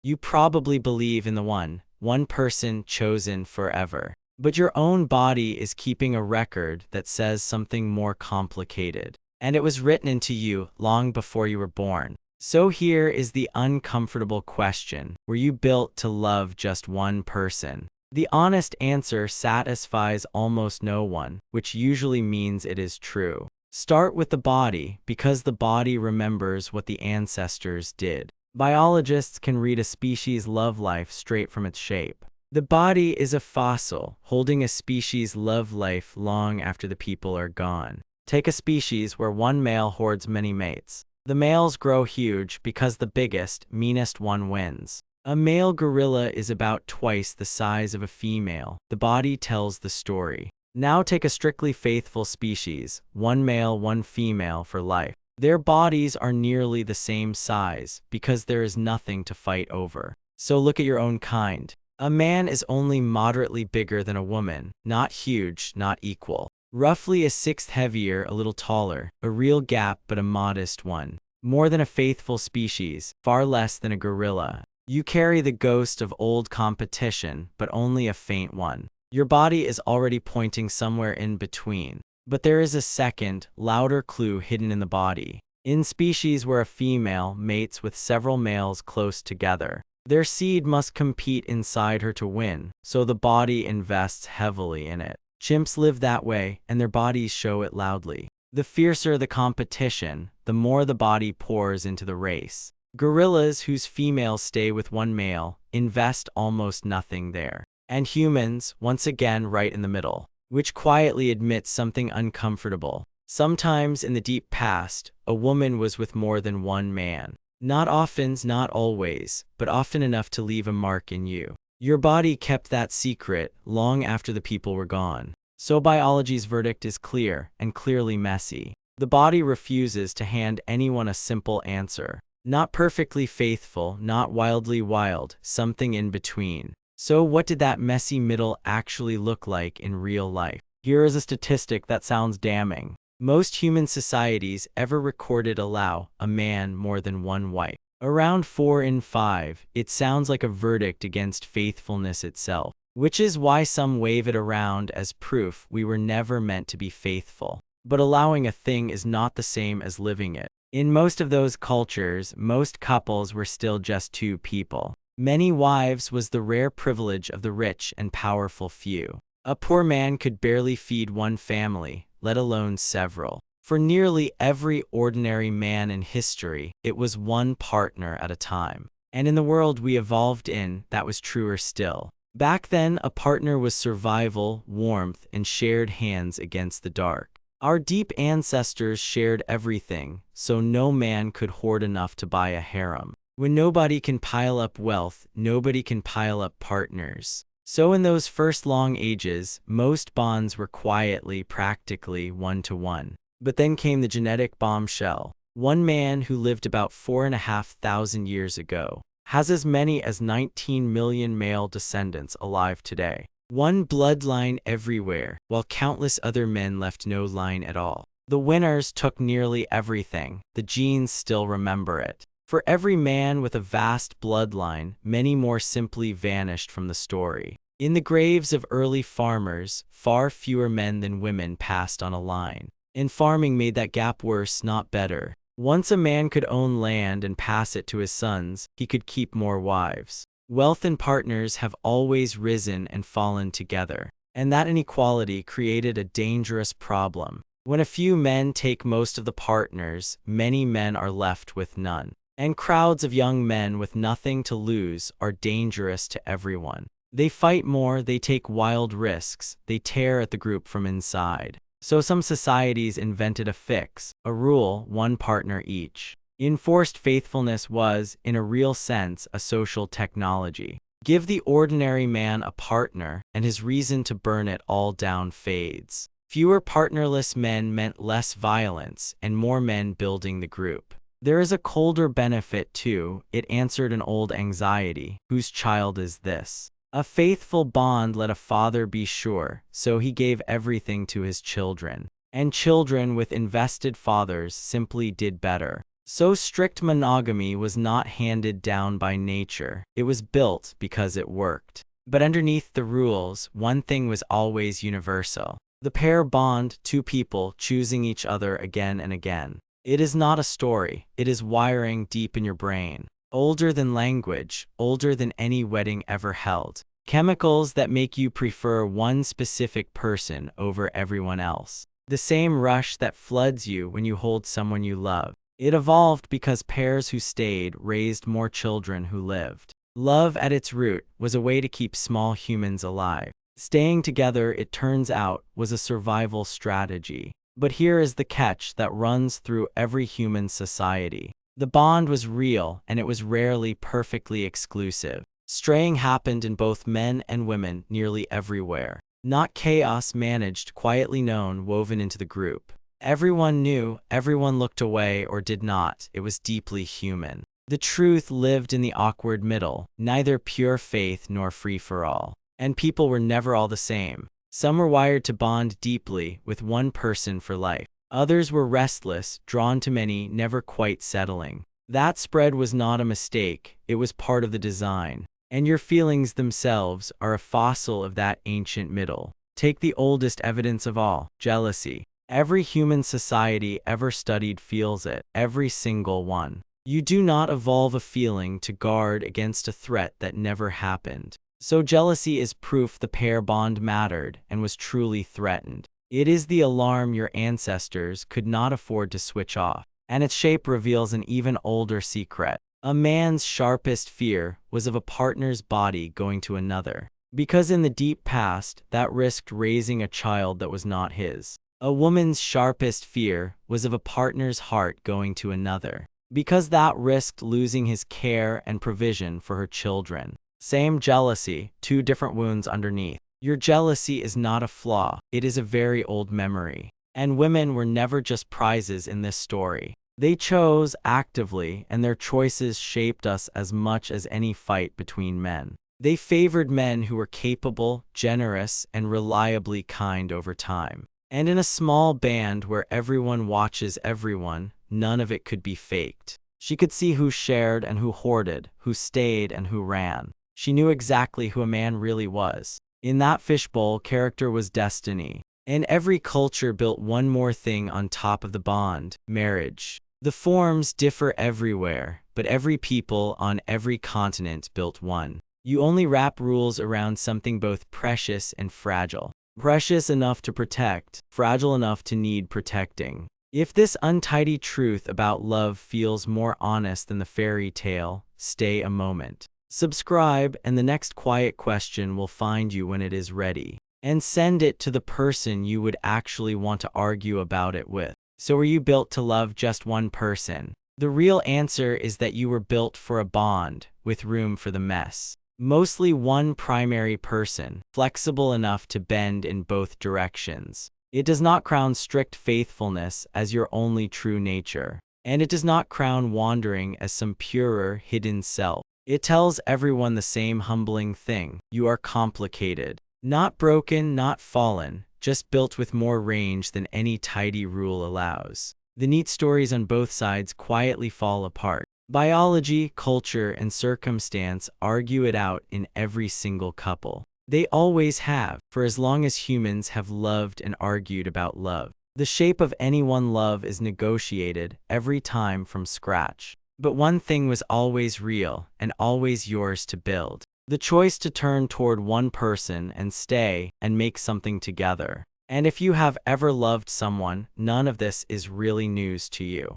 You probably believe in the one person chosen forever. But your own body is keeping a record that says something more complicated. And it was written into you long before you were born. So here is the uncomfortable question. Were you built to love just one person? The honest answer satisfies almost no one, which usually means it is true. Start with the body, because the body remembers what the ancestors did. Biologists can read a species' love life straight from its shape. The body is a fossil, holding a species' love life long after the people are gone. Take a species where one male hoards many mates. The males grow huge because the biggest, meanest one wins. A male gorilla is about twice the size of a female. The body tells the story. Now take a strictly faithful species, one male, one female for life. Their bodies are nearly the same size because there is nothing to fight over. So look at your own kind. A man is only moderately bigger than a woman, not huge, not equal. Roughly a sixth heavier, a little taller, a real gap but a modest one. More than a faithful species, far less than a gorilla. You carry the ghost of old competition, but only a faint one. Your body is already pointing somewhere in between. But there is a second, louder clue hidden in the body. In species where a female mates with several males close together, their seed must compete inside her to win, so the body invests heavily in it. Chimps live that way, and their bodies show it loudly. The fiercer the competition, the more the body pours into the race. Gorillas, whose females stay with one male, invest almost nothing there. And humans, once again right in the middle, which quietly admits something uncomfortable. Sometimes in the deep past, a woman was with more than one man. Not often, not always, but often enough to leave a mark in you. Your body kept that secret long after the people were gone. So biology's verdict is clear, and clearly messy. The body refuses to hand anyone a simple answer. Not perfectly faithful, not wildly wild, something in between. So what did that messy middle actually look like in real life? Here is a statistic that sounds damning. Most human societies ever recorded allow a man more than one wife. Around 4 in 5, it sounds like a verdict against faithfulness itself, which is why some wave it around as proof we were never meant to be faithful. But allowing a thing is not the same as living it. In most of those cultures, most couples were still just two people. Many wives was the rare privilege of the rich and powerful few. A poor man could barely feed one family, let alone several. For nearly every ordinary man in history, it was one partner at a time. And in the world we evolved in, that was truer still. Back then, a partner was survival, warmth, and shared hands against the dark. Our deep ancestors shared everything, so no man could hoard enough to buy a harem. When nobody can pile up wealth, nobody can pile up partners. So in those first long ages, most bonds were quietly, practically one-to-one. But then came the genetic bombshell. One man who lived about 4,500 years ago has as many as 19 million male descendants alive today. One bloodline everywhere, while countless other men left no line at all. The winners took nearly everything. The genes still remember it. For every man with a vast bloodline, many more simply vanished from the story. In the graves of early farmers, far fewer men than women passed on a line. And farming made that gap worse, not better. Once a man could own land and pass it to his sons, he could keep more wives. Wealth and partners have always risen and fallen together. And that inequality created a dangerous problem. When a few men take most of the partners, many men are left with none. And crowds of young men with nothing to lose are dangerous to everyone. They fight more, they take wild risks, they tear at the group from inside. So some societies invented a fix, a rule, one partner each. Enforced faithfulness was, in a real sense, a social technology. Give the ordinary man a partner, and his reason to burn it all down fades. Fewer partnerless men meant less violence, and more men building the group. There is a colder benefit too. It answered an old anxiety. Whose child is this? A faithful bond let a father be sure, so he gave everything to his children. And children with invested fathers simply did better. So strict monogamy was not handed down by nature. It was built because it worked. But underneath the rules, one thing was always universal. The pair bond, two people choosing each other again and again. It is not a story, it is wiring deep in your brain. Older than language, older than any wedding ever held. Chemicals that make you prefer one specific person over everyone else. The same rush that floods you when you hold someone you love. It evolved because pairs who stayed raised more children who lived. Love at its root was a way to keep small humans alive. Staying together, it turns out, was a survival strategy. But here is the catch that runs through every human society. The bond was real, and it was rarely perfectly exclusive. Straying happened in both men and women nearly everywhere. Not chaos managed, quietly known, woven into the group. Everyone knew, everyone looked away or did not. It was deeply human. The truth lived in the awkward middle, neither pure faith nor free-for-all. And people were never all the same. Some were wired to bond deeply with one person for life. Others were restless, drawn to many, never quite settling. That spread was not a mistake, it was part of the design. And your feelings themselves are a fossil of that ancient middle. Take the oldest evidence of all, jealousy. Every human society ever studied feels it, every single one. You do not evolve a feeling to guard against a threat that never happened. So jealousy is proof the pair bond mattered and was truly threatened. It is the alarm your ancestors could not afford to switch off. And its shape reveals an even older secret. A man's sharpest fear was of a partner's body going to another. Because in the deep past, that risked raising a child that was not his. A woman's sharpest fear was of a partner's heart going to another, because that risked losing his care and provision for her children. Same jealousy, two different wounds underneath. Your jealousy is not a flaw, it is a very old memory. And women were never just prizes in this story. They chose actively, and their choices shaped us as much as any fight between men. They favored men who were capable, generous, and reliably kind over time. And in a small band where everyone watches everyone, none of it could be faked. She could see who shared and who hoarded, who stayed and who ran. She knew exactly who a man really was. In that fishbowl, character was destiny. And every culture built one more thing on top of the bond: marriage. The forms differ everywhere, but every people on every continent built one. You only wrap rules around something both precious and fragile. Precious enough to protect, fragile enough to need protecting. If this untidy truth about love feels more honest than the fairy tale, stay a moment. Subscribe, and the next quiet question will find you when it is ready. And send it to the person you would actually want to argue about it with. So were you built to love just one person? The real answer is that you were built for a bond, with room for the mess. Mostly one primary person, flexible enough to bend in both directions. It does not crown strict faithfulness as your only true nature. And it does not crown wandering as some purer, hidden self. It tells everyone the same humbling thing: you are complicated. Not broken, not fallen, just built with more range than any tidy rule allows. The neat stories on both sides quietly fall apart. Biology, culture, and circumstance argue it out in every single couple. They always have, for as long as humans have loved and argued about love. The shape of any one love is negotiated every time from scratch. But one thing was always real and always yours to build. The choice to turn toward one person and stay and make something together. And if you have ever loved someone, none of this is really news to you.